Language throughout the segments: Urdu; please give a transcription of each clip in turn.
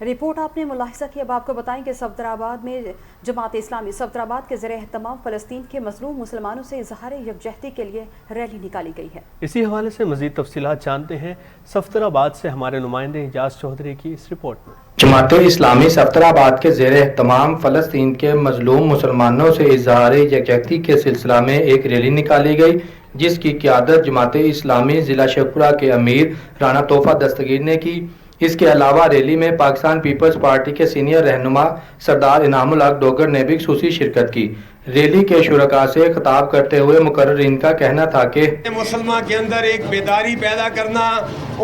رپورٹ آپ نے ملاحظہ کی، اب آپ کو بتائیں کہ صفدر آباد میں جماعت اسلامی صفدر آباد کے زیر اہتمام فلسطین کے مظلوم مسلمانوں سے اظہار یکجہتی کے لیے ریلی نکالی گئی ہے۔ اسی حوالے سے مزید تفصیلات جانتے ہیں صفدر آباد سے ہمارے نمائندے اجاز چودھری کی اس رپورٹ میں۔ جماعت اسلامی صفدر آباد کے زیر اہتمام فلسطین کے مظلوم مسلمانوں سے اظہار یکجہتی کے سلسلہ میں ایک ریلی نکالی گئی، جس کی قیادت جماعت اسلامی ضلع شیخپورہ کے امیر رانا تحفہ دستگیر نے کی۔ اس کے علاوہ ریلی میں پاکستان پیپلز پارٹی کے سینئر رہنما سردار انعام الحق ڈوگر نے بھی خصوصی شرکت کی۔ ریلی کے شرکاء سے خطاب کرتے ہوئے مقررین کا کہنا تھا کہ مسلمہ کے اندر ایک بیداری پیدا کرنا،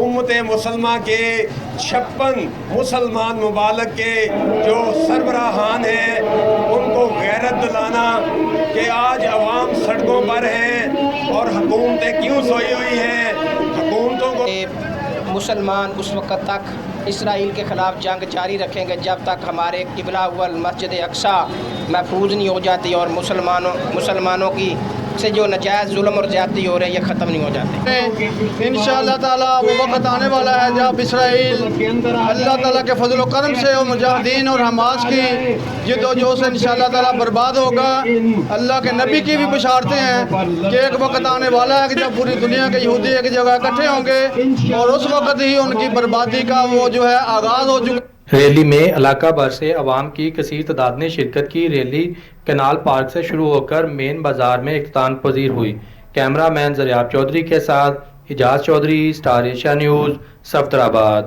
امت مسلمہ کے 56 مسلمان ممالک کے جو سربراہان ہیں ان کو غیرت دلانا کہ آج عوام سڑکوں پر ہیں اور حکومتیں کیوں سوئی ہوئی ہیں، حکومتوں کو مسلمان اس وقت تک اسرائیل کے خلاف جنگ جاری رکھیں گے جب تک ہمارے قبلہ اول مسجد اقصیٰ محفوظ نہیں ہو جاتی اور مسلمانوں کی سے جو نجائز ظلم اور زیادتی ہو رہے ہیں یہ ختم نہیں ہو جاتے۔ انشاءاللہ تعالیٰ وہ وقت آنے والا ہے جب اسرائیل اللہ تعالیٰ کے فضل و کرم سے اور مجاہدین اور حماس کی جد و جہد سے انشاءاللہ تعالیٰ برباد ہوگا۔ اللہ کے نبی کی بھی بشارتیں ہیں کہ ایک وقت آنے والا ہے کہ جب پوری دنیا کے یہودی ایک جگہ اکٹھے ہوں گے اور اس وقت ہی ان کی بربادی کا وہ جو ہے آغاز ہو چکا۔ ریلی میں علاقہ بھر سے عوام کی کثیر تعداد نے شرکت کی۔ ریلی کینال پارک سے شروع ہو کر مین بازار میں اختتام پذیر ہوئی۔ کیمرہ مین زریاب چودھری کے ساتھ Ejaz Chaudhry, star Asia news, Safdar آباد۔